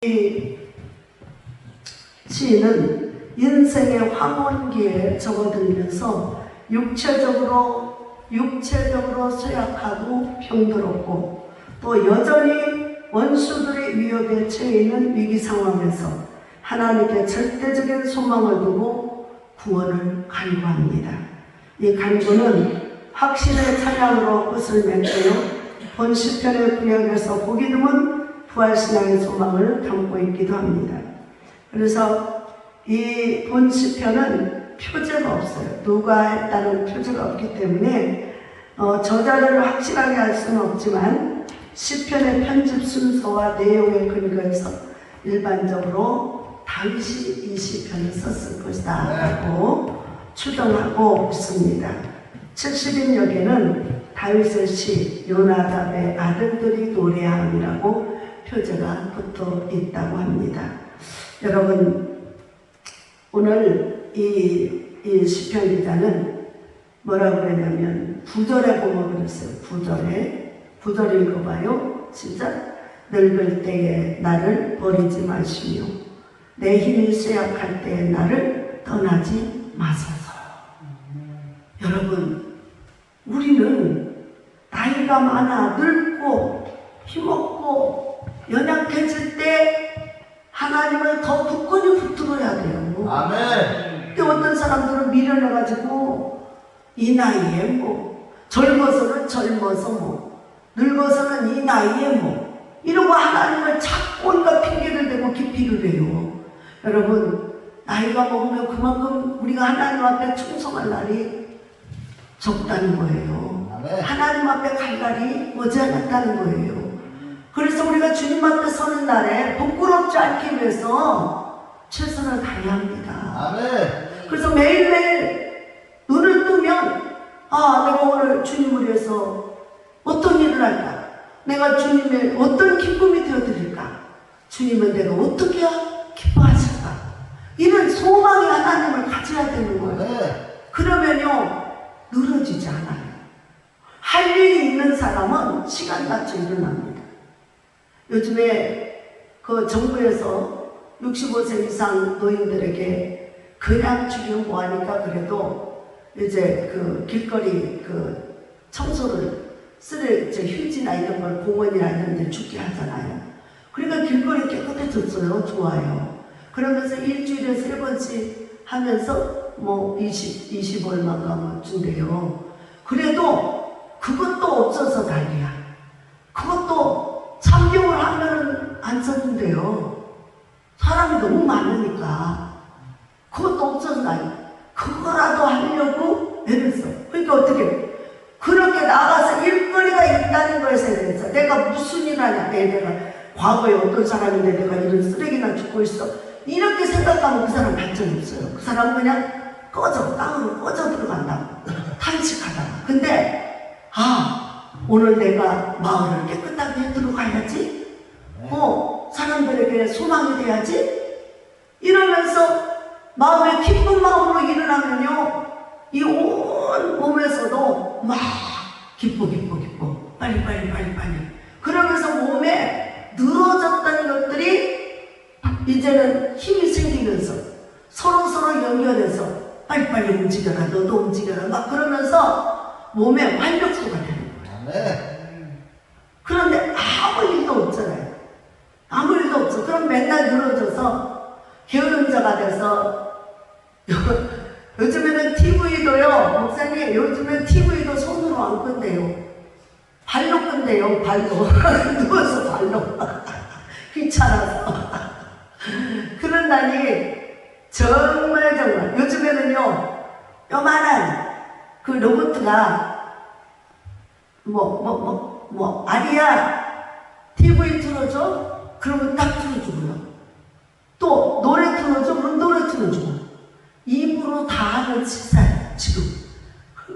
이 시인은 인생의 황혼기에 접어들면서 육체적으로 쇠약하고 병들었고 또 여전히 원수들의 위협에 처해 있는 위기 상황에서 하나님께 절대적인 소망을 두고 구원을 간구합니다. 이 간구는 확신의 찬양으로 끝을 맺고요. 본 시편의 구역에서 보기 드문 부활신앙의 소망을 담고 있기도 합니다. 그래서 이 본 시편은 표제가 없어요. 누가 했다는 표제가 없기 때문에 저자를 확실하게 알 수는 없지만 시편의 편집 순서와 내용에 근거해서 일반적으로 다윗이 이 시편을 썼을 것이다 라고 추정하고 있습니다. 70인역에는 다윗의 시 요나답의 아들들이 노래함이라고 표제가 붙어 있다고 합니다. 여러분, 오늘 이 시편 기자는 뭐라고 그러냐면 9절에 보면 그랬어요. 9절 읽어봐요. 진짜 늙을 때에 나를 버리지 마시며 내 힘이 쇠약할 때에 나를 떠나지 마소서. 여러분, 우리는 나이가 많아 늙고 힘없고 연약해질 때 하나님을 더 굳건히 붙들어야 돼요. 아멘. 근데 어떤 사람들은 미련해가지고 이 나이에 뭐 젊어서는 늙어서는 이 나이에 이러고 하나님을 자꾸 온갖 핑계를 대고 기피를 해요. 여러분, 나이가 먹으면 그만큼 우리가 하나님 앞에 충성할 날이 적다는 거예요. 아멘. 하나님 앞에 갈 날이 머지않았다는 거예요. 그래서 우리가 주님 앞에 서는 날에 부끄럽지 않기 위해서 최선을 다해야 합니다. 아멘. 그래서 매일매일 눈을 뜨면 내가 오늘 주님을 위해서 어떤 일을 할까? 내가 주님의 어떤 기쁨이 되어드릴까? 주님은 내가 어떻게 기뻐하실까? 이런 소망이 하나님을 가져야 되는 거예요. 아멘. 그러면요 늘어지지 않아요. 할 일이 있는 사람은 시간 맞춰 일어납니다. 요즘에 그 정부에서 65세 이상 노인들에게 그냥 주긴 뭐하니까 그래도 이제 그 길거리 그 청소를 휴지나 이런 걸 공원이나 이런 데 죽게 하잖아요. 그러니까 길거리 깨끗해졌어요. 좋아요. 그러면서 일주일에 3번씩 하면서 20 얼마가 준대요. 그래도 그것도 없어서 난리야. 그것도 3개월 하면은 안 써준대요. 사람이 너무 많으니까. 그것도 없어서 난리야. 그거라도 하려고 애를 써. 그러니까 어떻게 그렇게 나가서 일거리가 있다는 거에 대해서 내가 무슨 일 하냐. 내가 과거에 어떤 사람인데 내가 이런 쓰레기나 죽고 있어. 이렇게 생각하면 그 사람 발전이 없어요. 그 사람은 그냥 땅으로 꺼져 들어간다고. 탄식하다가. 근데 오늘 내가 마을을 깨끗하게 해두고 가야지. 사람들에게 소망이 돼야지. 이러면서 마음에 기쁜 마음으로 일어나면요 이 온 몸에서도 막 기뻐 빨리 그러면서 몸에 늘어졌다는 것들이 이제는 힘이 생기면서 서로 연결해서 빨리 움직여라. 너도 움직여라. 막 그러면서 몸에 활력소가 되는 거예요. 네. 그런데 아무 일도 없잖아요. 아무 일도 없어. 그럼 맨날 늘어져서 게으른 자가 돼서 요즘에는 TV도요, 목사님, 요즘엔 TV도 손으로 안 끈대요. 발로 끈대요, 발로. 누워서 발로. 귀찮아서. 그런 날이 정말 요즘에는요 요만한 그 로봇가 아리야 TV 틀어줘? 그러면 딱 틀어주고요. 또 노래 틀어줘? 그럼 노래 틀어주고. 입으로 다 하는 시사예요 지금.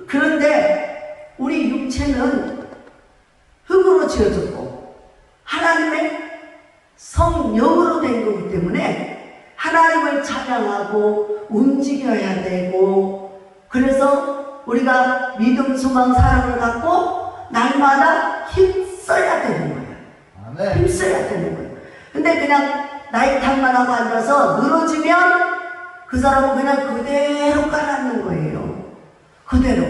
그런데 우리 육체는 흙으로 지어졌고 하나님의 성령으로 된 거기 때문에 하나님을 찬양하고 움직여야 되고, 그래서 우리가 믿음, 소망, 사랑을 갖고 날마다 힘써야 되는 거예요. 아멘. 힘써야 되는 거예요. 근데 그냥 나이 탓만 하고 앉아서 늘어지면 그 사람은 그냥 그대로 깔아앉는 거예요. 그대로.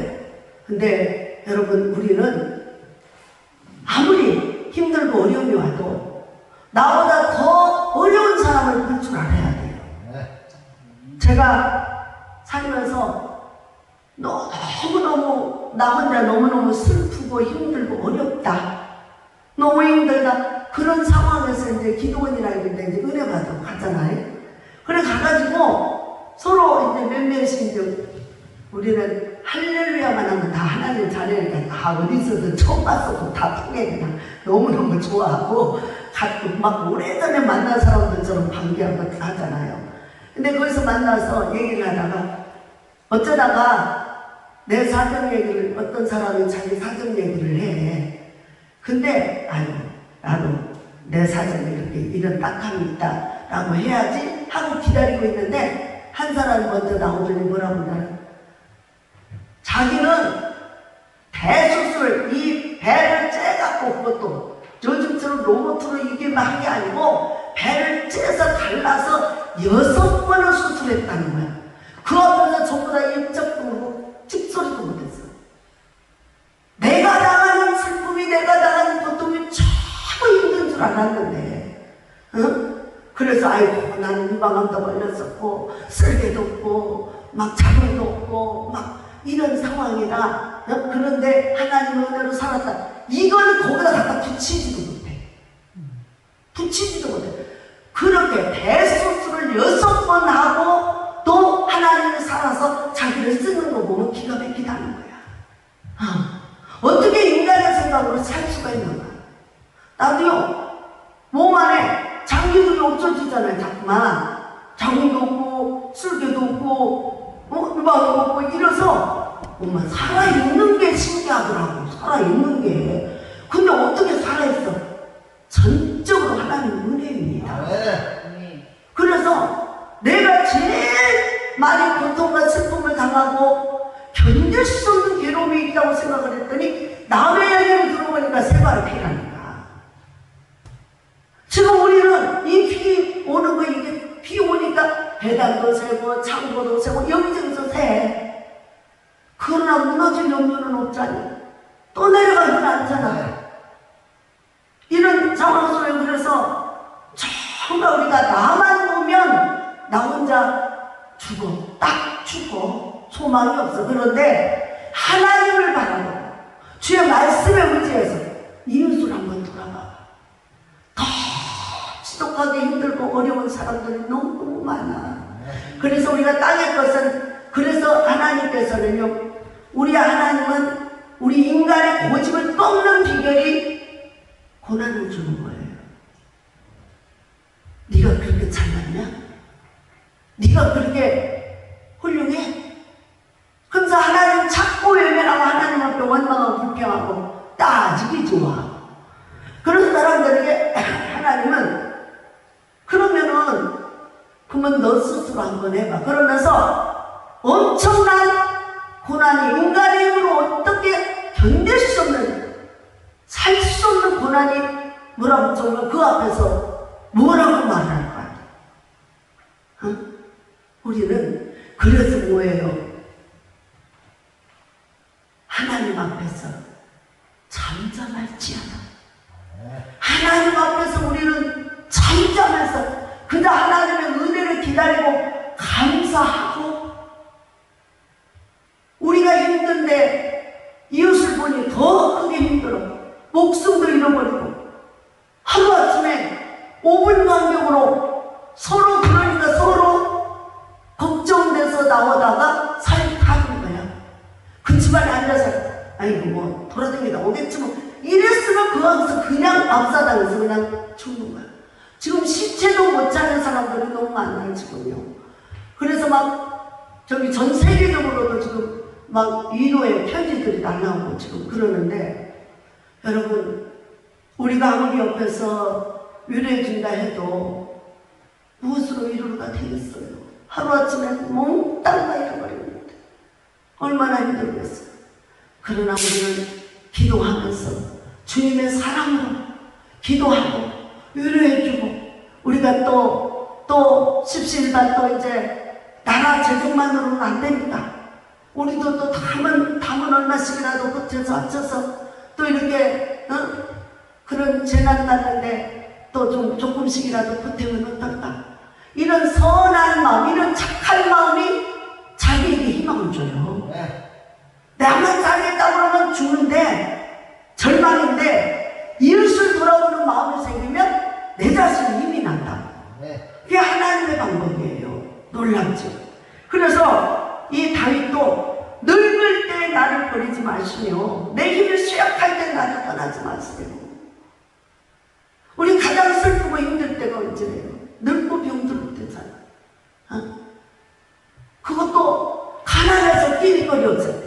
근데 여러분, 우리는 아무리 힘들고 어려움이 와도 나보다 더 어려운 사람을 볼 줄 알아야 돼요. 제가 살면서 너무너무 나 혼자 너무너무 슬프고 힘들고 어렵다, 너무 힘들다, 그런 상황에서 이제 기도원이라는 데 이제 은혜 받으러 갔잖아요. 그래 가가지고 서로 이제 몇몇이 이제 우리는 할렐루야만 하면 다 하나님 자녀니까 다 어디서든 처음 봤어도 다 통해 그냥 너무너무 좋아하고 막 오래전에 만난 사람들처럼 관계하고 하잖아요. 근데 거기서 만나서 얘기를 하다가 어쩌다가 내 사정 얘기를, 어떤 사람이 자기 사정 얘기를 해. 근데 아유, 나도 내 사정에 이렇게 이런 딱함이 있다 라고 해야지 하고 기다리고 있는데 한 사람이 먼저 나오더니 뭐라고 하냐, 자기는 대수술, 이 배를 째갖고, 그것도 요즘처럼 로봇으로 이게 막 한 게 아니고 배를 째서 갈라서 6번을 수술했다는 거야. 그 앞에서 전부 다 입적도 모르고 찍소리도 못했어. 내가 당하는 슬픔이, 내가 당하는 고통이 최고 힘든 줄 알았는데, 응? 그래서 아이고 나는 유방암도 걸렸었고 쓸개도 없고 막 자궁도 없고 막 이런 상황이다. 그런데 하나님의 은혜로 살았다. 이거는 거기다 갖다 붙이지도 못해. 붙이지도 못해. 그렇게 대수술을 6번 하고 또 하나님을 살아서 자기를 쓰는 거 보면 기가 막히다는 거야. 어떻게 인간의 생각으로 살 수가 있는가. 나도요, 몸 안에 장기들이 없어지잖아요. 자꾸만 자궁도 없고 쓸개도 없고 유방도 없고 이래서 정말 살아있는 게 신기하더라고. 살아있는 게. 근데 어떻게 살아있어? 전적으로 하나님 은혜입니다. 그래서 내가 제일 많이 고통과 슬픔을 당하고 견딜 수 없는 괴로움이 있다고 생각을 했더니 남의 얘기를 들어보니까 세발의 피라니까. 지금 우리는 이 피 오는 거, 이게 피 오니까 배당도 세고 창고도 세고 여기저기서 세. 그러나 무너질 염려는 없잖니. 또 내려가지는 않잖아. 이런 상황 속에 그래서 정말 우리가 나만 보면 나 혼자 죽어. 딱 죽어. 소망이 없어. 그런데 하나님을 바라보고 주의 말씀에 의지해서 이웃을 한번 돌아봐. 더 지독하게 힘들고 어려운 사람들이 너무 많아. 그래서 우리가 땅의 것은, 그래서 하나님께서는요, 우리 하나님은 우리 인간의 고집을 꺾는 비결이 고난을 주는 거예요. 네가 그렇게 잘났냐? 네가 그렇게 훌륭해? 그래서 하나님 찾고 외면하고 하나님 앞에 원망하고 불평하고 따지기 좋아. 그런 사람들에게 하나님은 그러면은 그러면 너 스스로 한번 해봐. 그러면서 엄청난 고난이, 인간의 힘으로 어떻게 견딜 수 없는, 살 수 없는 고난이 몰아붙으면 그 앞에서 뭐라고 말할 것 같아? 응? 우리는 그래서 뭐예요? 하나님 앞에서 잠잠할지 않아. 하나님 앞에서 우리는 잠잠해서 그저 하나님의 은혜를 기다리고 감사하고, 우리가 힘든데 이웃을 보니 더 크게 힘들어. 목숨도 잃어버리고 하루아침에 5분 간격으로 서로, 그러니까 서로 걱정돼서 나오다가 살이 타는 거야. 그 집안에 앉아서 아이고 뭐 돌아다니다 오겠지 뭐 이랬으면 그 앞에서 그냥 압사당해서 그냥 죽는 거야. 지금 시체도 못 찾는 사람들이 너무 많아요 지금요. 그래서 막 저기 전 세계적으로도 지금 막 위로의 편지들이 날라오고 지금 그러는데, 여러분 우리가 아무리 옆에서 위로해준다 해도 무엇으로 위로가 되겠어요? 하루아침에 몽땅 다 잃어버리는데 얼마나 힘들겠어요. 그러나 우리는 기도하면서 주님의 사랑으로 기도하고 위로해주고 우리가 또 십시일반 또 이제 나라 재정만으로는 안 되니까 우리도 또 담은 얼마씩이라도 끝에서 합쳐서 또 이렇게 그런 재난 났는데 또 좀 조금씩이라도 보태면 어떨까? 이런 선한 마음, 이런 착한 마음이 자기에게 희망을 줘요. 나만 살겠다 그러면 죽는데 절망인데 이웃을 돌아보는 마음이 생기면 내 자신이 힘이 난다. 그게 하나님의 방법이에요. 놀랍죠. 그래서 이 다윗도 늙을 때 나를 버리지 마시며 내 힘이 쇠약할 때 나를 떠나지 마세요. 우리 가장 슬프고 힘들 때가 언제래요? 늙고 병들 때잖아. 그것도 가난해서 끼리거리었을 때.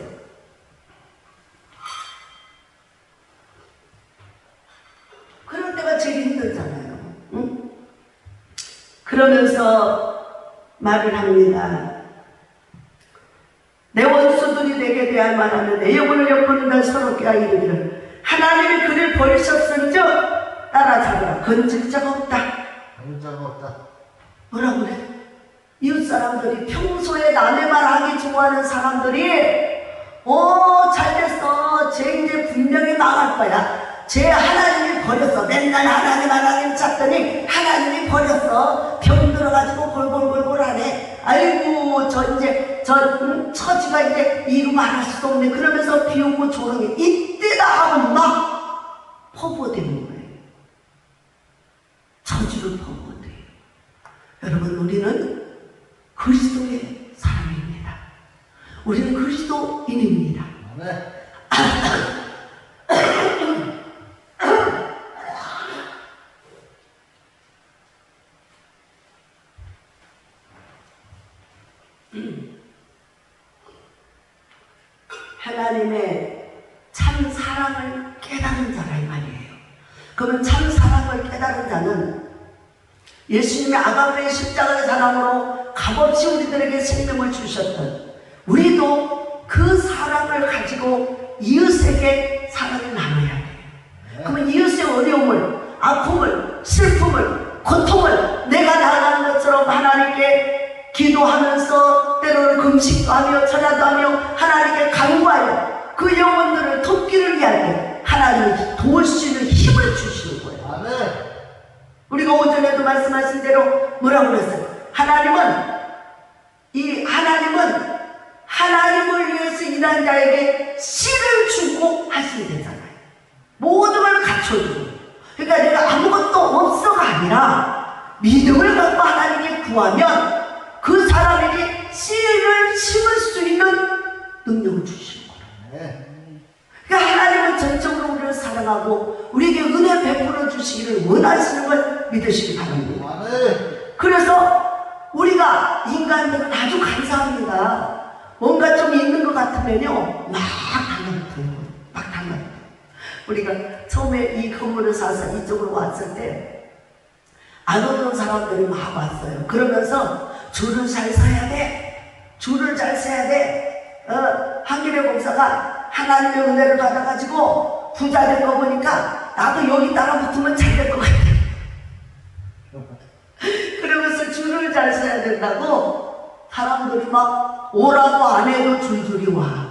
그럴 때가 제일 힘들잖아요. 응? 그러면서 말을 합니다. 내 원수들이 내게 대할 말하면 내 영혼을 엿보는 날 서럽게 이르기를 하나님이 그를 버리셨은즉 따라잡으라. 건질 자가 없다. 뭐라 그래? 이웃 사람들이 평소에 남의 말하기 좋아하는 사람들이 잘됐어. 쟤 이제 분명히 망할 거야. 쟤 하나님이 버렸어. 맨날 하나님 찾더니 하나님이 버렸어. 병 들어가지고 골골골골 하네. 아이고 처지가 이제 이루 말할 수도 없네. 그러면서 비오고 조롱해. 이때다 하면 막 퍼부어대는 거예요. 저주를 퍼부어대요. 여러분, 우리는 그리스도의 사람입니다. 우리는 그리스도인입니다. 하나님의 참 사랑을 깨달은 자라 이 말이에요. 그러면 참 사랑을 깨달은 자는 예수님의 아가페의 십자가의 사랑으로 값없이 우리들에게 생명을 주셨던, 우리도 그 사랑을 가지고 이웃에게 사랑을 나눠야 돼요. 그러면 이웃의 어려움을, 아픔을, 슬픔을, 고통을 내가 당하는 것처럼 하나님께 기도하면서 때로는 금식도 하며 절야도 하며 하나님께 간구하여 그 영혼들을 돕기를 위할 때 하나님이 도울 수 있는 힘을 주시는 거예요. 아멘. 우리가 오전에도 말씀하신 대로 뭐라고 그랬어요? 하나님은 하나님을 위해서 일한 자에게 씨를 주고 하시면 되잖아요. 모든 걸 갖춰주고. 그러니까 내가 아무것도 없어가 아니라 믿음을 갖고 하나님께 구하면 그 사람에게 씨를 심을 수 있는 능력을 주시는 거예요. 그러니까 하나님은 전적으로 우리를 사랑하고 우리에게 은혜 베풀어 주시기를 원하시는 걸 믿으시기 바랍니다. 그래서 우리가 인간들은 아주 감사합니다. 뭔가 좀 있는 것 같으면요 막 달라붙어요. 우리가 처음에 이 건물을 사서 이쪽으로 왔을 때 안 오던 사람들이 막 왔어요. 그러면서 줄을 잘 서야 돼. 한길의 목사가 하나님의 은혜를 받아가지고 부자 된 거 보니까 나도 여기 따라 붙으면 잘 될 것 같아. 그러면서 줄을 잘 서야 된다고 사람들이 막 오라고 안 해도 줄줄이 와.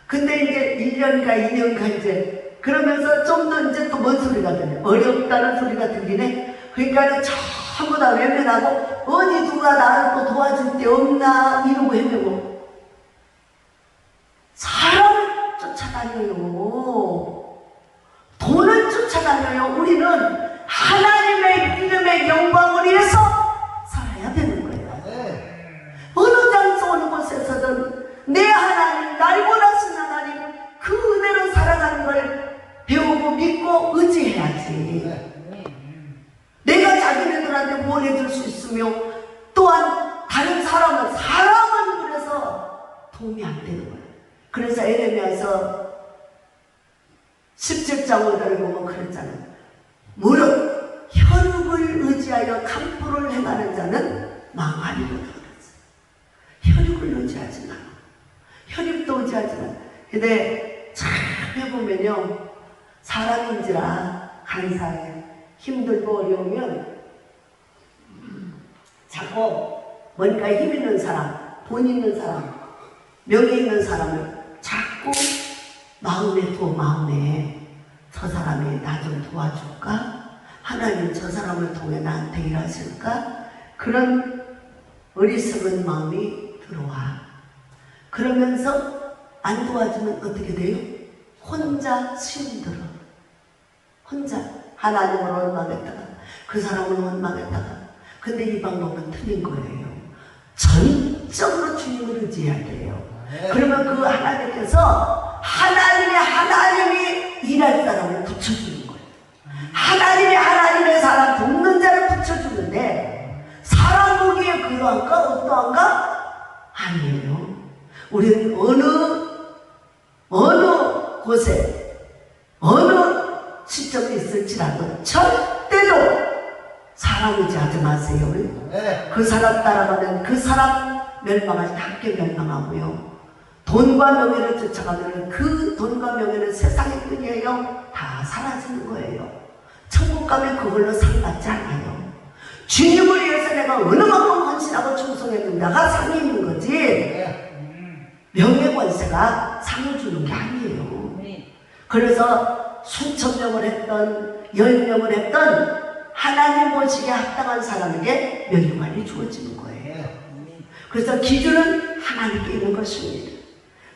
근데 이제 1년가 2년가 이제 그러면서 좀 더 이제 또 뭔 소리가 들려? 어렵다는 소리가 들리네. 그러니까 전부 다 외면하고 어디 누가 나를 또 도와줄 데 없나 이러고 헤매고 사람을 쫓아다녀요. 돈을 쫓아다녀요. 우리는 하나님의 이름의 영광을 위해서 살아야 되는 거예요. 어느 장소 어느 곳에서든 내 하나님, 날 원하신 하나님, 그 은혜로 살아가는 걸 배우고 믿고 의지해야지. 내가 자기네들한테 뭘 해줄 수 있으며 또한 다른 사람은 그래서 도움이 안 되는 거예요. 그래서 에레미야서 17장 5절을 보면 그랬잖아요. 무릇 혈육을 의지하여 강포를 행하는 자는 망하리로다 그랬어요. 혈육을 의지하지 마. 혈육도 의지하지 마. 근데 참 해보면요 사람인지라 간사해. 힘들고 어려우면 자꾸 뭔가 힘 있는 사람, 돈 있는 사람, 명예 있는 사람을 자꾸 마음에 저 사람이 나 좀 도와줄까? 하나님 저 사람을 통해 나한테 일하실까? 그런 어리석은 마음이 들어와. 그러면서 안 도와주면 어떻게 돼요? 혼자 힘들어. 혼자 하나님을 원망했다가 그 사람을 원망했다가. 근데 이 방법은 틀린 거예요. 전적으로 주님을 의지해야 돼요. 그러면 그 하나님께서 하나님이 일할 사람을 붙여주는 거예요. 하나님의 사람 돕는 자를 붙여주는데 사람 보기에 그러한가 어떠한가? 아니에요. 우리는 어느 곳에 어느 시점이 있을지라도 절대로 사람 의지하지 마세요. 그 사람 따라가면 그 사람 멸망하지 함께 멸망하고요. 돈과 명예를 쫓아가면 그 돈과 명예는 세상의 뿐이에요. 다 사라지는 거예요. 천국 가면 그걸로 상 받지 않아요. 주님을 위해서 내가 어느 만큼 헌신하고 충성했는가가 상이 있는 거지 명예 권세가 상을 주는 게 아니에요. 그래서 수천 명을 했던 10명을 했던 하나님 보시기에 합당한 사람에게 명예관이 주어지는 거예요. 그래서 기준은 하나님께 있는 것입니다.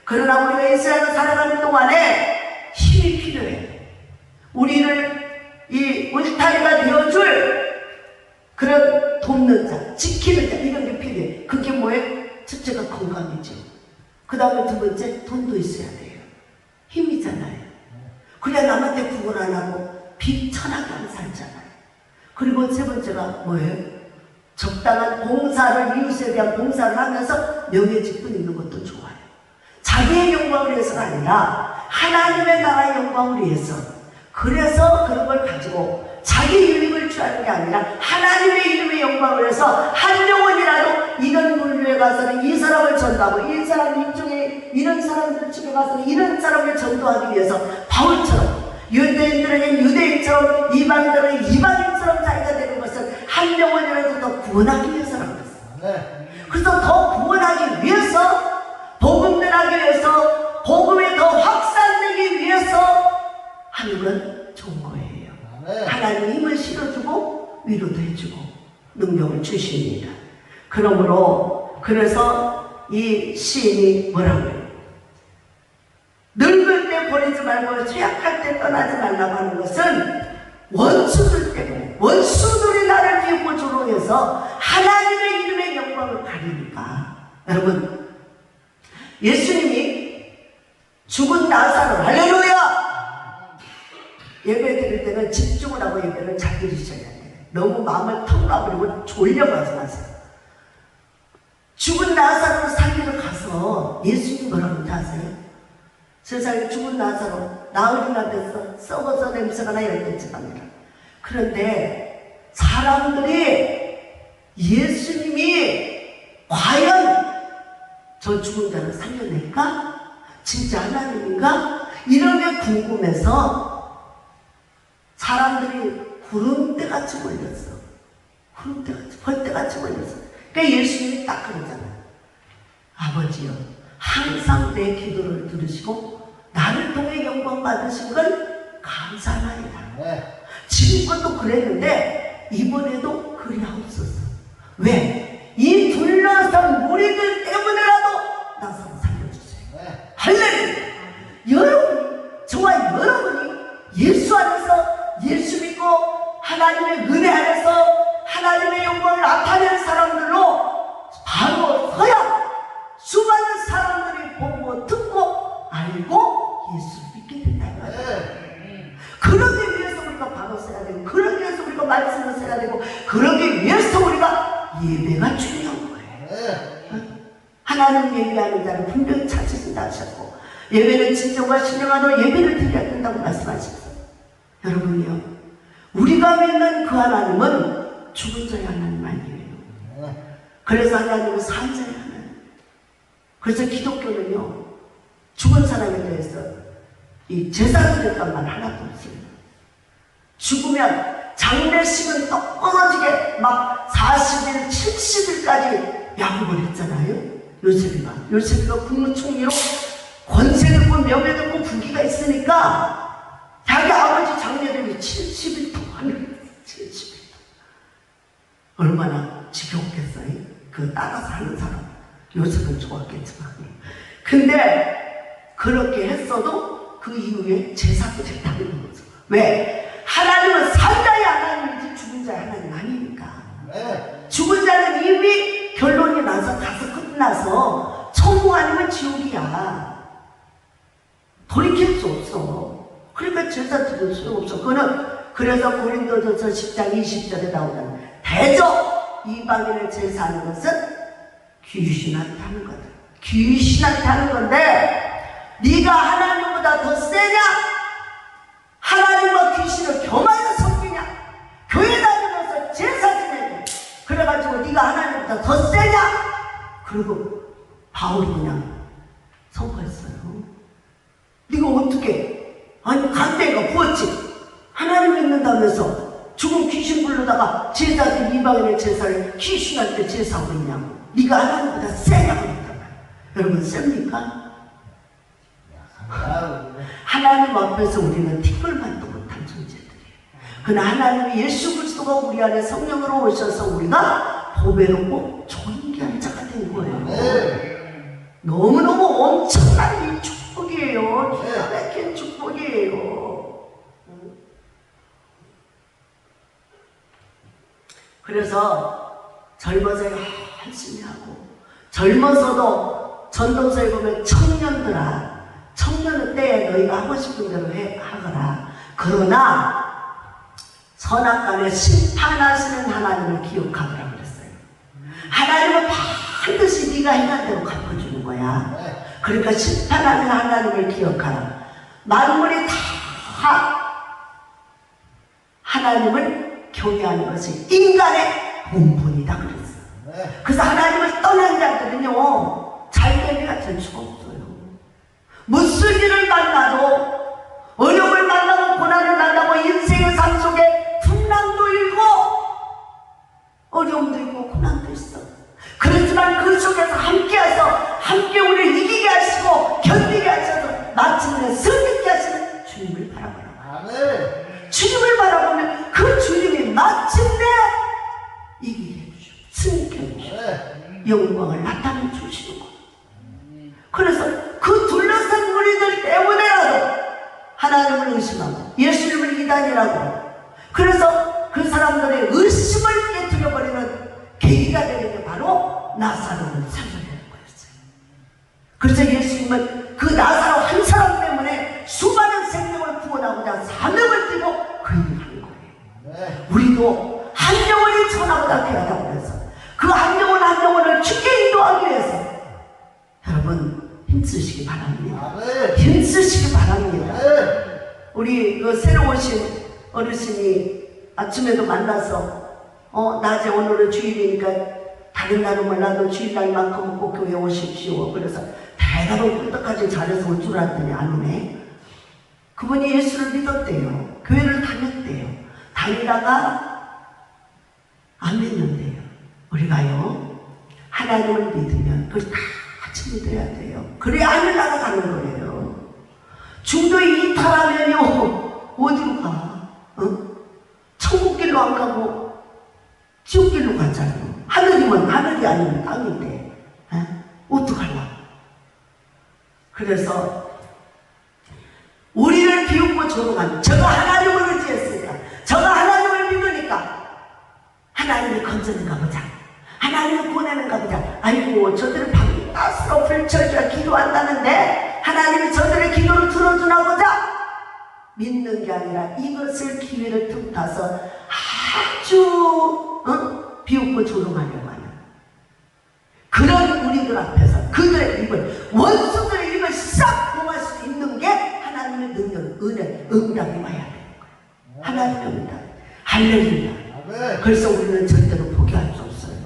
그러나 우리가 이스라엘을 살아가는 동안에 힘이 필요해. 우리를 이 울타리가 되어줄 그런 돕는 자, 지키는 자 이런 게 필요해. 그게 뭐예요? 첫째가 건강이죠. 그 다음에 두 번째 돈도 있어야 돼요. 힘이잖아요. 그래야 남한테 구걸 안 하고 비천하게 안 살잖아요. 그리고 세 번째가 뭐예요? 적당한 봉사를 이웃에 대한 봉사를 하면서 명예직분 있는 것도 좋아요. 자기의 영광을 위해서가 아니라 하나님의 나라의 영광을 위해서. 그래서 그런 걸 가지고 자기 유익을 취하는 게 아니라 하나님의 이름의 영광을 위해서 한 영혼이라도 이런 분류에 가서는 이 사람을 전도하고 이 사람 일종의 이런 사람들 중에 가서는 이런 사람을 전도하기 위해서 바울처럼 유대인들에겐 유대인처럼 이방인들은 이방인처럼 자기가 되는 것은 한 영혼이라도 더 구원하기 위해서라는 것입니다. 그래서 더 구원하기 위해서 복음 전하기 위해서 복음이 더 확산되기 위해서 하는 건 좋은 거예요. 하나님 힘을 실어주고 위로도 해주고 능력을 주십니다. 그러므로 그래서 이 시인이 뭐라고요? 늙을 때 버리지 말고 쇠약할 때 떠나지 말라고 하는 것은 원수들 때문에 원수들이 나를 비웃고 조롱해서 하나님의 이름의 영광을 가리니까. 여러분 예수님이 죽은 나사로 할렐루야 예배 드릴 때는 집중을 하고 예배를 잘 드리셔야 돼요. 너무 마음을 턱 놔버리고 졸려가지 마세요. 죽은 나사로 살리러 가서 예수님이 뭐라고 하는지 아세요? 세상에 죽은 나사로 나흘이나 돼서 썩어서 냄새가 나 이럴 때쯤 합니다. 그런데 사람들이 예수님이 과연 저 죽은 자를 살려낼까? 진짜 하나님인가? 이런 게 궁금해서 사람들이 구름대같이 몰렸어. 구름대같이, 벌떼같이 몰렸어. 그러니까 예수님이 딱 그러잖아요. 아버지요, 항상 내 기도를 들으시고 나를 통해 영광 받으신 걸 감사하나이다. 지금껏도 그랬는데 이번에도 그리하옵소서. 왜? 이 둘러싼 무리들 때문에라도 나사로 살려주세요. 할렐루야! 여러분, 저와 여러분이 예수 안에서 예수 믿고 하나님의 은혜 안에서 하나님의 영광을 나타내는 사람들로 바로 서야 수많은 사람들이 보고 듣고 알고 예수를 믿게 된다는 거예요. 그러기 위해서 우리가 바로 써야 되고 그러기 위해서 우리가 말씀을 써야 되고 그러기 위해서 우리가 예배가 중요한 거예요. 하나님 예배하는 자를 분명히 찾으신다 하셨고 예배는 진정과 신령하로 예배를 드려야 된다고 말씀하셨어요. 여러분이요, 우리가 믿는 그 하나님은 죽은 자의 하나님 아니에요. 그래서 하나님은 산 자의 하나님. 그래서 기독교는요, 죽은 사람에 대해서 이 제사 드렸단 말 하나도 없어요. 죽으면 장례식은 떨어지게 막 40일, 70일까지 약속을 했잖아요. 요셉이가 국무총리로 권세를 있고 명예도 있고 부귀가 있으니까 자기 아버지 장례를 70일 동안 70일 얼마나 지겹겠어요. 그 따라서 하는 사람. 요셉은 좋았겠지만. 근데 그렇게 했어도 그 이후에 제사도 됐다는 거죠. 왜? 하나님은 살자의 하나님이지 죽은 자의 하나님 아니니까. 죽은 자는 이미 결론이 나서 가서 끝나서 천국 아니면 지옥이야. 돌이킬 수 없어. 그러니까 제사 드릴 수 없어. 그거는 그래서 고린도전서 10장 20절에 나오잖아. 대저 이방인을 제사하는 것은 귀신한테 하는 거다. 귀신한테 하는 건데 네가 하나님보다 더 세냐? 하나님과 귀신을 겸하여 섬기냐? 교회 다니면서 제사 지내냐? 그래가지고 네가 하나님보다 더 세냐? 그리고 바울이 그냥 선포했어요. 네가 어떻게 간대가 부었지? 하나님 믿는다면서 죽은 귀신 부르다가 제사들 이방인의 제사를 귀신한테 제사하고 있냐고. 네가 하나님보다 세냐고 했단 말이야. 여러분 셉니까? 하나님 앞에서 우리는 티끌만도 못한 존재들이에요. 그러나 하나님이 예수 그리스도가 우리 안에 성령으로 오셔서 우리가 보배롭고 존귀한 자가 된 거예요. 너무너무 엄청난 이 축복이에요. 기가 막힌 축복이에요. 그래서 젊어서 열심히 하고, 젊어서도 전도서에 보면 청년들아, 청년의 때에 너희가 하고 싶은 대로 하거라. 그러나 선악간에 심판하시는 하나님을 기억하거라 그랬어요. 하나님은 반드시 네가 행한 대로 갚아주는 거야. 그러니까 심판하는 하나님을 기억하라. 만물이 다 하나님을 경외하는 것이 인간의 본분이다 그랬어요. 그래서 하나님을 떠난 자들은요 잘됨이가 될 수가 없어요. 무슨 일을 만나도, 어려움을 만나고 고난을 만나고 인생의 삶 속에 풍랑도 있고 어려움도 있고 고난도 있어. 그렇지만 그 속에서 함께 우리를 이기게 하시고 견디게 하셔서 마침내 승리케 하시는 주님을 바라보라. 주님을 바라보면 그 주님이 마침내 이기게 해주시고 승리케 해주시고 영광을 나타내 주시는 거예요. 그래서 그 둘러싼 무리들 때문에라도 하나님을 의심하고 예수님을 이단이라고, 그래서 그 사람들의 의심을 깨뜨려버리는 계기가 되는 게 바로 나사로를 살려내는 거였어요. 그래서 예수님은 그 나사로 한 사람 때문에 수많은 생명을 구원하고자 사명을 띠고 그 일을 한 거예요. 우리도 한 영혼이 천하보다 귀하다고 해서 그 한 영혼을 주께 인도하기 위해서 여러분 힘쓰시기 바랍니다. 힘쓰시기 바랍니다. 우리 그 새로 오신 어르신이 아침에도 만나서 낮에 오늘은 주일이니까 다른 날은 몰라도 주일날만큼은 꼭 교회 오십시오. 그래서 대답을 꿀떡하지 잘해서 올 줄 알았더니 안 오네. 그분이 예수를 믿었대요. 교회를 다녔대요. 다니다가 안 믿는데요. 우리가요 하나님을 믿으면 그걸 다 같이 믿어야 돼요. 그래야 하늘나라 가는 거예요. 중도에 이탈하면요 어디로 가? 천국길로 안 가고 지옥길로 가잖아요. 하늘이면 하늘이 아니면 땅인데 어떡하려고. 그래서 우리를 비웃고 조롱하는, 저가 하나님을 의지했으니까, 저가 하나님을 믿으니까 하나님이 건져는가 보자, 하나님이 보내는가 보자. 아이고 저들은 밤낮으로 불철주야 기도한다는데 하나님이 저들의 기도를 들어주나 보자. 믿는 게 아니라 이것을 기회를 틈타서 아주 비웃고 조롱하려고 하는 그런 우리들 앞에서 그들의 입을, 원수들의 입을 싹 봉할 수 있는 게 하나님의 능력, 은혜, 응답이 와야 되는 거예요. 하나님의 응답. 할렐루야. 그래서 우리는 절대로 포기할 수 없어요.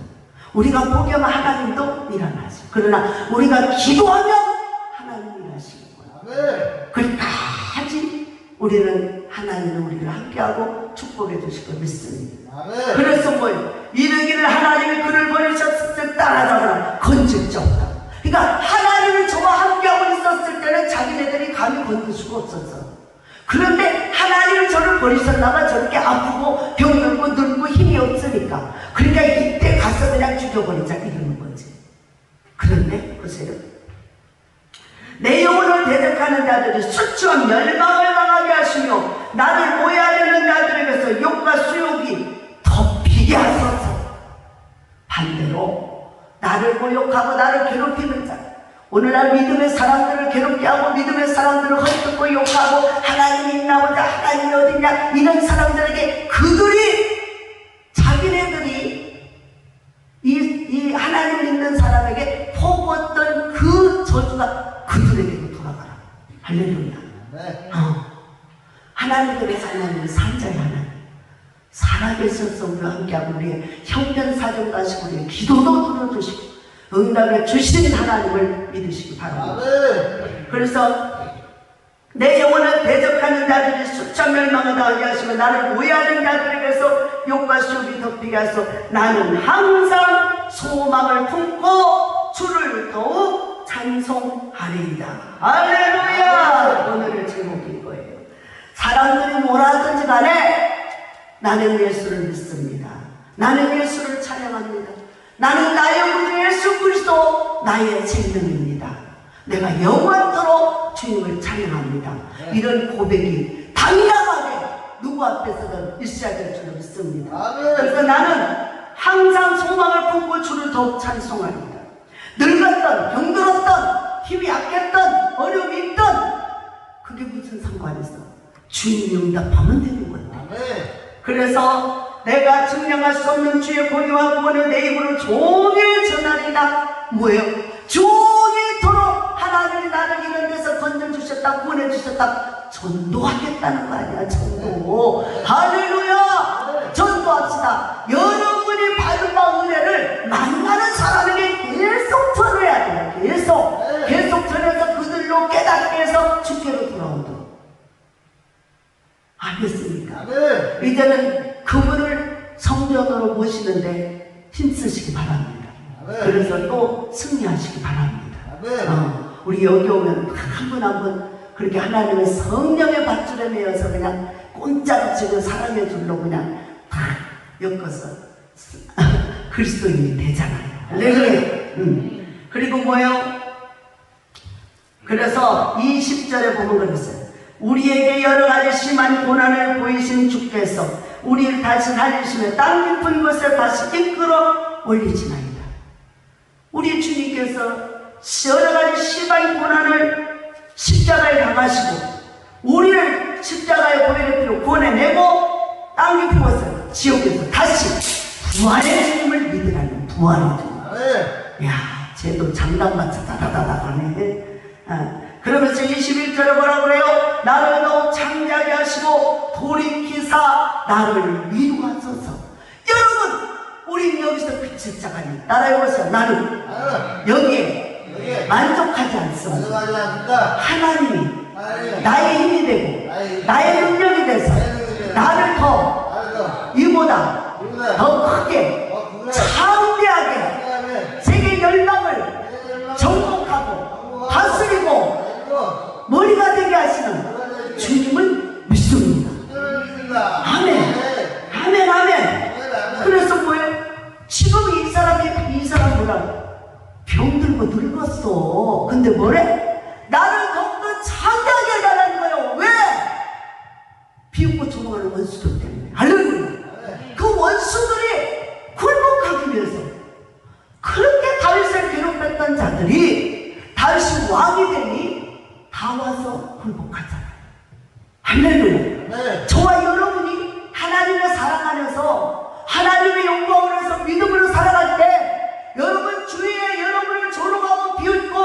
우리가 포기하면 하나님도 일어나시고, 그러나 우리가 기도하면 하나님이 일하시는 거예요. 그러니까 우리는 하나님은 우리를 함께하고 축복하시고 축복해 주실 거 믿습니다. 아멘. 그래서 이르기를 하나님이 그를 버리셨을 때 따라가라 건질 자 없다. 그러니까 하나님이 저와 함께하고 있었을 때는 자기네들이 감히 건들 수가 없었어. 그런데 하나님은 저를 버리셨나봐. 저렇게 아프고 병들고 늙고 힘이 없으니까. 그러니까 이때 가서 그냥 죽여버리자 이러는 거지. 그런데 보세요. 내 영혼을 대적하는 자들이 수치와 멸망을 당하게 하시며 나를 모해하려는 자들에게서 욕과 수욕이 덮이게 하소서. 반대로 나를 모욕하고 나를 괴롭히는 자, 오늘날 믿음의 사람들을 괴롭게 하고 믿음의 사람들을 헛듣고 욕하고 하나님이 있나 보자, 하나님이 어딨냐, 이런 사람들에게 그들이 자기네들이 이 하나님 믿는 사람에게 퍼부었던 그 저주가 그들에게도 돌아가라. 할렐루야. 네. 하나님께서 하나님은 산자의 하나님, 살아계셔서 우리와 함께하고 우리의 형편사정 가시고 우리의 기도도 들어주시고 응답해 주신 하나님을 믿으시기 바랍니다. 그래서 내 영혼을 대적하는 자들이 수천 멸망을 당하게 하시며 나를 모해하는 자들에게서 욕과 수욕이 덮이게 하소. 나는 항상 소망을 품고 주를 더욱 찬송하리이다. 할렐루야. 오늘의 제목이 이거예요. 사람들이 뭐라든지 간에 나는 예수를 믿습니다. 나는 예수를 찬양합니다. 나는 나의 구주 예수 그리스도 나의 생명입니다. 내가 영원토록 주님을 찬양합니다. 이런 고백이 당당하게 누구 앞에서든 있어야 될 줄 믿습니다. 그래서 나는 항상 소망을 품고 주를 더욱 찬송합니다. 늙었던 병들었던 힘이 약했던 어려움이 있던 그게 무슨 상관이 있어. 주님이 응답하면 되는 거예요. 그래서 내가 증명할 수 없는 주의 공의와 구원을 내 입으로 종일 전하리다. 뭐예요? 종일토록 하나님이 나를 이런 데서 건져주셨다, 구원해주셨다, 전도하겠다는 거 아니야. 전도. 할렐루야. 전도합시다. 여러분이 받은 바 은혜를 만나는 사람에게 계속 전해야 돼요. 계속 전해서 그들로 깨닫게 해서 주께로 돌아오도록. 알겠습니까? 이제는 그분을 성전으로 모시는데 힘쓰시기 바랍니다. 그래서 또 승리하시기 바랍니다. 우리 여기 오면 한 분 한 분 그렇게 하나님의 성령의 밧줄에 매여서 그냥 공짜로 지금 사랑의 줄로 그냥 다 엮어서 그리스도인이 되잖아요. 할렐루야. 그리고 뭐요? 그래서 20절에 보면 그랬어요. 우리에게 여러 가지 심한 고난을 보이신 주께서 우리를 다시 살리시며 땅 깊은 곳에 다시 이끌어 올리시나이다. 우리 주님께서 여러 가지 심한 고난을 십자가에 당하시고 우리를 십자가에 보내내기로 구원해내고 땅 깊은 곳에 지옥에서 다시 부활의 주님을 믿으라는 부활의 주님. 야, 쟤도 장단마차 다다다다 가네. 그러면서 21절에 뭐라 그래요? 나를 더욱 창대하게 하시고 돌이키사 나를 위로하소서. 여러분, 우린 여기서 그칠 자가 아니에요. 따라해 보세요. 나는 여기에 만족하지 않습니다. 하나님이 나의 힘이 되고 나의 능력이 돼서 나를 더 이보다 더 크게 창대하게 세계 열방을 정복하고 다스리고 머리가 되게 하시는 주님을 믿습니다. 아멘. 아멘. 아멘. 그래서 뭐예요? 지금 이 사람 뭐라고? 병들고 늙었어. 근데 뭐래? 나를 더욱더 창대하게 해달라는 거예요. 왜? 비웃고 조롱하는 원수들 때문에. 할렐루야. 그 원수들이 굴복하기 위해서 그렇게 다윗을 괴롭혔던 자들이 다윗이 왕이 되니 다 와서 굴복하잖아요. 할렐루야. 저와 여러분이 하나님의 사랑 안에서 하나님의 영광을 해서 믿음으로 살아갈 때 여러분 주위에 여러분을 조롱하고 비웃고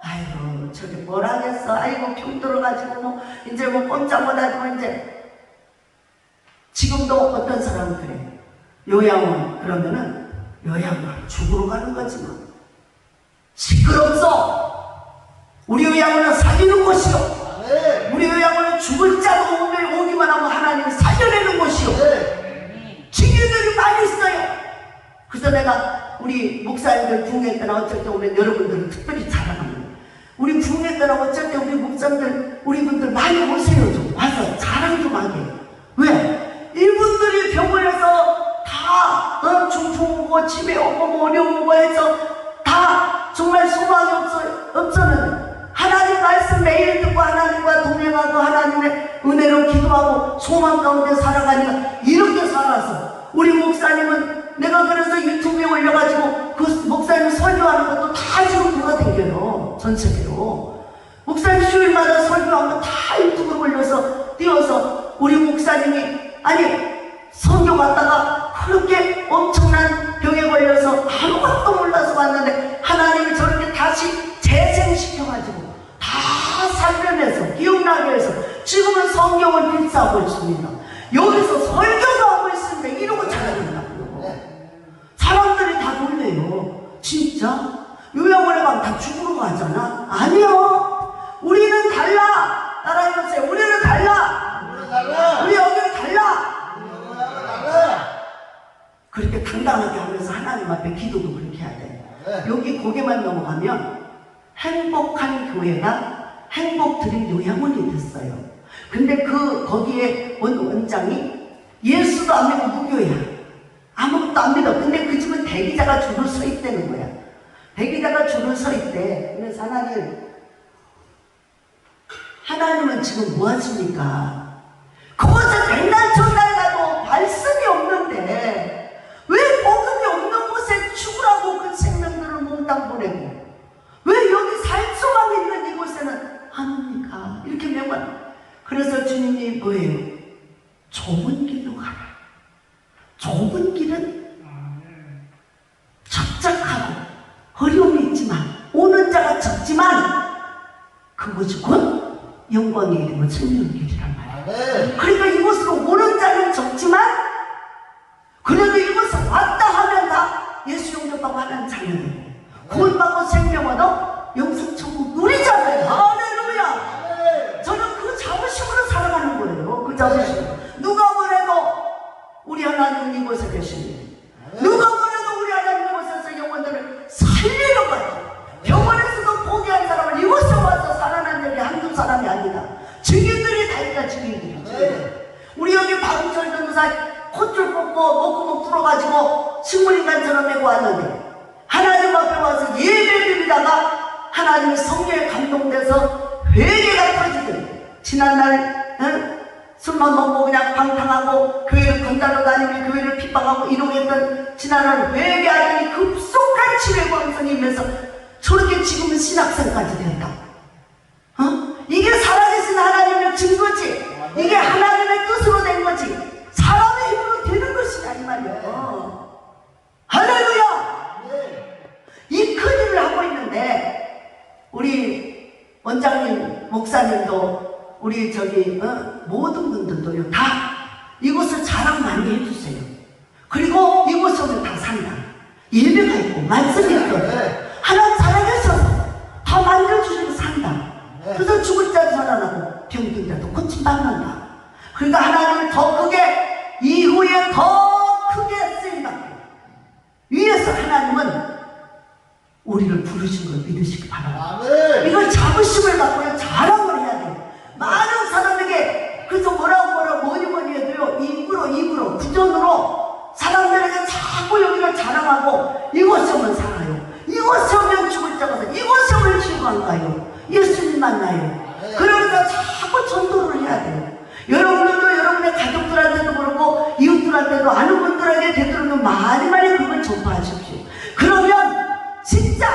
아이고 저게 뭘 하겠어, 아이고 병들어가지고 뭐 이제 뭐 꼼짝 못하지만 이제 지금도 어떤 사람은 그래. 요양원 그러면은 요양원 죽으러 가는 거지 뭐. 시끄럽소. 우리 요양원은 살리는 곳이요. 우리 요양원은 죽을 자가 오기만 하면 하나님이 살려내는 곳이요. 도와주십시오. 증인들이 많이 있어요. 그래서 내가 우리 목사님들 부흥회 때나 어쩔 때 오면 여러분들은 특별히 자랑합니다. 우리 부흥회 때나 어쩔 때 우리 목사님들, 우리 분들 많이 오세요. 좀 와서 자랑 좀 하게. 왜? 이분들이 병 걸려서 다 중풍 오고 집에 오고 뭐 어려움 오고 해서 다 정말 소망이 없었는데 하나님 말씀 매일 듣고 하나님과 동행하고 하나님의 은혜로 기도하고 소망 가운데 살아가니까 이렇게 살아서 우리 목사님은 내가 그래서 유튜브에 올려가지고 그 목사님 설교하는 것도 다 지금 돌아다녀요. 전 세계로. 목사님 주일마다 설교한 거 다 유튜브에 올려서 띄워서 우리 목사님이 아니 선교 갔다가 그렇게 엄청난 병에 걸려서 아무것도 몰라서 왔는데 하나님이 저렇게 다시 재생시켜가지고 다 살려내서 기억나게 해서 지금은 성경을 필사하고 있습니다. 여기서 설교도 하고 있습니다. 이러고 잘하는다고요. 사람들이 다 놀래요. 진짜? 요양원에 가면 다 죽으러 가잖아? 아니요. 우리는 달라. 따라해보세요. 우리는 달라. 우리 여기는 달라. 그렇게 당당하게 하면서 하나님 앞에 기도도 그렇게 해야 돼. 여기 고개만 넘어가면 행복한 교회가 행복드림 요양원이 됐어요. 근데 거기에 원장이 예수도 안 믿고 무교야. 아무것도 안 믿어. 근데 그 집은 대기자가 줄을 서 있다는 거야. 대기자가 줄을 서 있대. 그래서 하나님은 지금 뭐 하십니까? 그곳에 백날 천날 가도 말씀이 없는데 왜 복음이 없는 곳에 죽으라고 그 생명들을 몽땅 보내고 왜 여기 살 수만 있는 이곳에는 안 옵니까? 이렇게 명만. 그래서 주님이 뭐예요? 좁은 길로 가라. 좁은 길은 적적하고 어려움이 있지만 오는 자가 적지만 그곳이 곧 영광의 이름은 생명의 길이란 말이에요. 그러니까 이곳으로 오는 자는 적지만 그래도 이곳에 왔다 하면 다 예수 영접하고 하나님 자녀들이에요. 구원받고 생명 얻어 영생천국 누리잖아요. 할렐루야. 저는 그 자부심으로 살아가는 거예요. 그 자부심. 누가 뭐래도 우리 하나님은 이곳에 계십니다. 누가 뭐래도 우리 하나님 이곳에서 영혼들을 살리려고 하죠. 병원에서도 포기한 사람을 이곳에 와서 살아난 일이 한두 사람이 아니다. 증인들이 다 있다. 증인들이. 우리 여기 박은철 전도사 콧줄 뽑고 목구멍 뚫어가지고 식물인간처럼 메고 왔는데 하나님 앞에 와서 예배드리다가 하나님이 성령에 감동돼서 회개가 터지더니 지난날 술만 먹고 그냥 방탕하고 교회를 건달로 다니며 교회를 핍박하고 이러겠던 지난날 회개하더니 급속한 치료의 광선이 임해서 저렇게 지금은 신학생까지 된다. 이게 살아계신 하나님의 증거지. 이게 하나님의 뜻으로 된 거지. 사람의 힘으로 되는 것이 아니 말이에요. 할렐루야. 이 큰 일을 하고 있는데 우리 원장님, 목사님도 우리 모든 분들도요 다 이곳을 자랑 많이 해주세요. 그리고 이곳에 오면 다 산다. 예배가 있고 말씀이 있고 하나님 살아계셔서 다 만들어주시고 산다. 그래서 죽을 자도 살아나고 병든 자도 고침받는다. 그러니까 하나님을 더 크게 이후에 더 크게 쓰임받고 위에서 하나님은 우리를 부르신 걸 믿으시기 바랍니다. 이걸 자부심을 갖고 자랑을 해야 돼요. 많은 사람에게 그래서 뭐니 해도요 입으로 구전으로 사람들에게 자꾸 여기를 자랑하고 이곳에 오면 살아요. 이곳에 오면 죽을 자가 살아요. 이곳에 오면 지옥 가요. 예수님 만나요. 그러니까 자꾸 전도를 해야 돼요. 여러분들도 여러분의 가족들한테도 그렇고 이웃들한테도 아는 분들에게 되도록 많이 그걸 전파하십시오. 그러면 진짜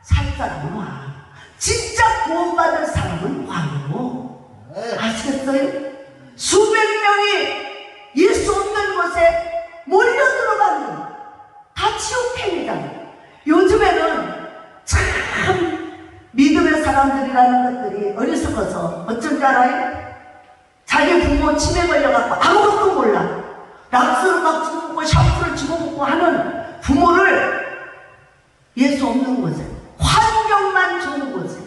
살 사람은 와. 진짜 구원받을 사람은 와요. 아시겠어요? 수백 명이 예수 없는 곳에 몰려들어가는 다 지옥행이잖아요. 요즘에는 참 믿음의 사람들이라는 것들이 어리석어서 어쩐 줄 알아요? 자기 부모 치매 걸려갖고 아무것도 몰라. 락스를 막 집어먹고 샤프를 집어먹고 하는 부모를 예수 없는 곳에 환경만 좋은 곳에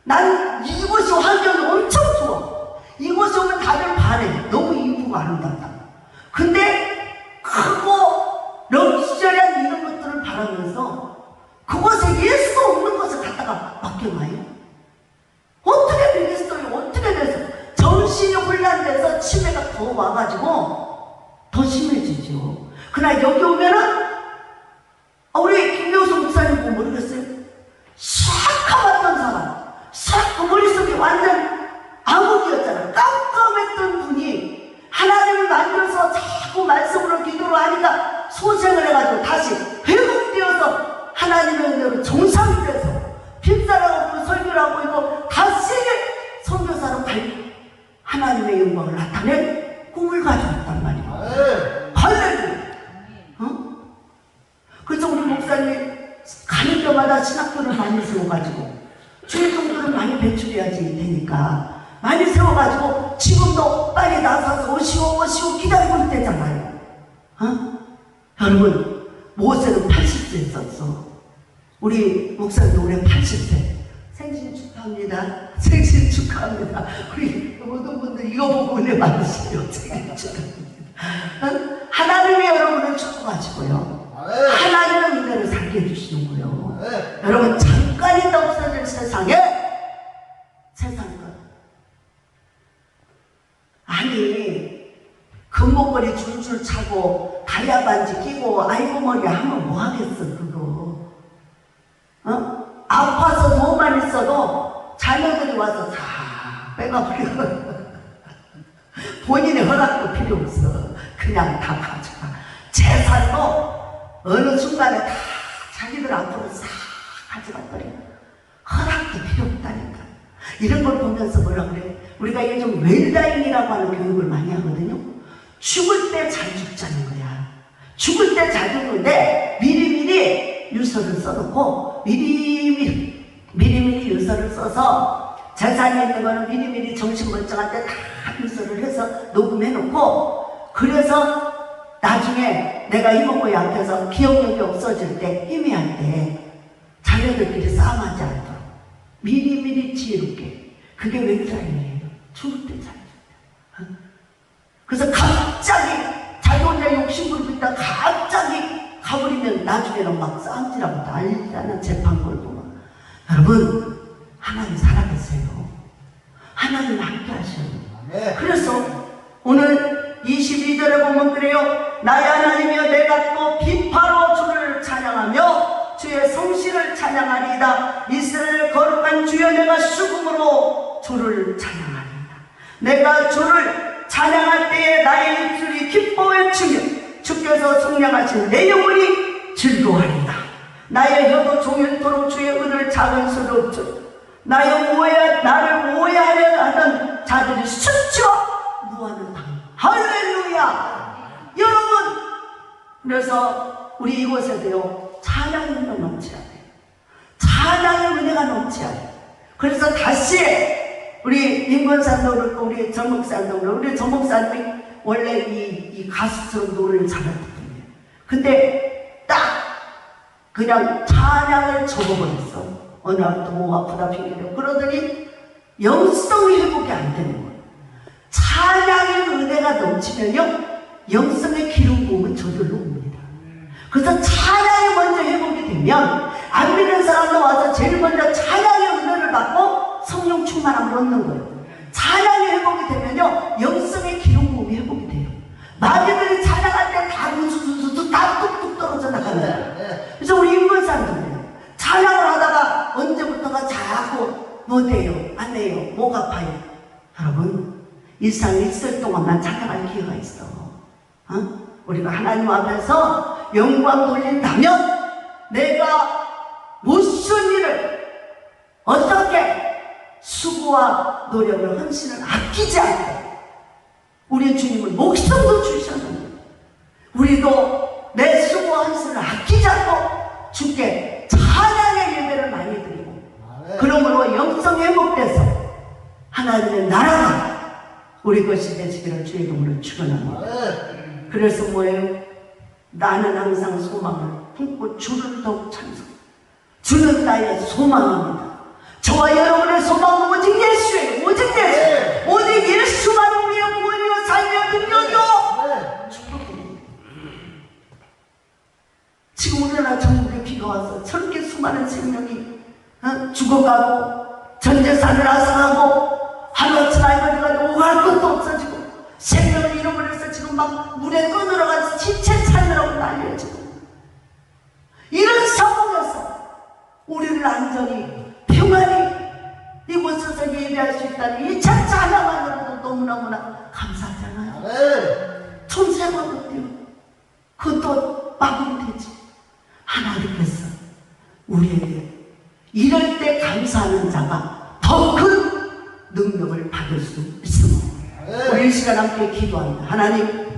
난 이곳이 환경이 엄청 좋아. 이곳에 오면 다들 반해. 너무 이쁘고 아름답다. 근데 크고 럭셔리한 이런 것들을 바라면서 그곳에 예수가 없는 것을 갖다가 맡겨놔요. 어떻게 되겠어요? 어떻게 돼서 정신이 혼란돼서 치매가 더 와가지고 더 심해지죠. 그러나 여기 오면은 우리 김명수 목사님 보면 모르겠어요. 새카맣던 사람, 그 머릿속이 완전 암흑이었잖아요. 깜깜했던 분이 하나님을 만들어서 자꾸 말씀으로 기도를 하니까 소생을 해가지고 다시 회복되어서 하나님의 은혜로 정상이 돼서 핍사라고 설교를 하고 있고 다시 선교사로 하나님의 영광을 나타낸 꿈을 가지고 있단 말이에요. 할렐루야. 그래서 우리 목사님 가는 데마다 신학교를 많이 세워가지고 주일 정도는 많이 배출해야지 되니까 많이 세워가지고 지금도 빨리 나서서 오시오 기다리고 있을 때잖아요. 여러분 모세는 80세 있었어. 우리 목사님도 올해 80세. 생신 축하합니다. 생신 축하합니다. 우리 모든 분들 이거 보고 은혜 받으세요. 생신 축하합니다. 하나님이 여러분을 축복하시고요. 하나님의 은혜를 살게 해주시는 거예요. 여러분 잠깐이도 없어질 세상에 아니 금목걸이 줄줄 차고 다이아 반지 끼고 아이고 머리 하면 뭐 하겠어 그거. 아파서 누워만 있어도 자녀들이 와서 다 빼가버리고 본인의 허락도 필요 없어. 그냥 다 가져가. 재산도 어느 순간에 다 자기들 앞으로 싹 가져가버려. 허락도 필요 없다니까. 이런 걸 보면서 뭐라 그래? 우리가 요즘 웰다잉이라고 하는 교육을 많이 하거든요. 죽을 때 잘 죽자는 거야. 죽을 때 잘 죽는데 미리미리 유서를 써놓고 미리미리 유서를 써서 재산이 있는 거는 미리미리 정신 멀쩡할 때 다 유서를 해서 녹음해놓고 그래서 나중에 내가 이먹고 약해서 기억력이 없어질 때 희미할 때 자녀들끼리 싸움하지 않도록 미리미리 지혜롭게. 그게 웰다잉이에요. 죽을 때 잘 죽자. 그래서 갑자기 자기 혼자 욕심부리고 있다 갑자기 가버리면 나중에는 막 싸움질하고 난리나는 재판 걸고 막. 여러분 하나님 살아계세요. 하나님 함께 하셔요. 그래서 오늘 22절에 보면 그래요. 나의 하나님이여 내가 또 비파로 주를 찬양하며 주의 성실을 찬양하리이다. 이스라엘 거룩한 주여 내가 수금으로 주를 찬양하리이다. 내가 주를 찬양할 때에 나의 입술이 기뻐 외치며 주께서 속량하신 내 영혼이 즐거워하리이다. 나의 혀도 종일토록 주의 은을 작은 소리 없죠. 나를 오해하려 하던 자들이 수치와 무한을 당한다. 할렐루야. 여러분 그래서 우리 이곳에도요 찬양의 은혜가 넘쳐야 돼요. 찬양의 은혜가 넘쳐야 돼요. 그래서 다시 우리 임권산도 그렇고 우리 전목산도 그렇고 우리 전목사님이 원래 이 가수처럼 노래를 잘했거든요. 근데 딱 그냥 찬양을 접어버렸어. 어느 날부터 목 아프다 핑계대고 그러더니 영성이 회복이 안 되는 거예요. 찬양의 은혜가 넘치면요 영성의 기름 부음은 저절로 옵니다. 그래서 찬양이 먼저 회복이 되면 안 믿는 사람도 와서 제일 먼저 찬양의 은혜를 받고 성령 충만함을 얻는 거예요. 찬양이 회복이 되면요 영성의 기름 부음이 회복이 돼요. 마귀들이 찬양할 때 다 우수수수 다 뚝뚝 떨어져 나가는 거예요. 그래서 우리 인문사람들은 찬양을 하다가 언제부터가 자고 못해요 안 해요 목 아파요. 여러분 일상 있을 동안만 찬양할 기회가 있어. 우리가 하나님 앞에서 영광 돌린다면 내가 무슨 일을 어떻게 수고와 노력을 헌신을 아끼지 않고 우리 주님은 목숨도 주셨는데 우리도 내 수고와 헌신을 아끼지 않고 주께 찬양의 예배를 많이 드리고 그러므로 영성이 회복돼서 하나님의 나라가 우리 것이 되시기를 주의 이름으로 축원합니다. 그래서 뭐예요? 나는 항상 소망을 품고 주를 더욱 찬송. 주는 나의 소망입니다. 저와 여러분의 소망은 오직 예수예요. 오직 예수. 오직 예수만 우리의 구원이요 삶의 능력이요 지금 우리나라 전국에 비가 와서 저렇게 수많은 생명이 죽어가고 전 재산을 앗아가고 하루아침 나이가 돼가지고 오갈 것도 없어지고 생명을 잃어버려서 지금 막 물에 떠들어가서 시체 찾느라고 난리야 지금. 이런 상황에서 우리를 안전히 평안히 이곳에서 예배할 수 있다는 이 자체 하나만으로도 너무너무나 감사하잖아요. 천생하거든요. 그것도 막으면 되지. 하나님께서 우리에게 이럴 때 감사하는 자가 더 큰 능력을 받을 수 있습니다. 우리 이 시간 함께 기도합니다. 하나님,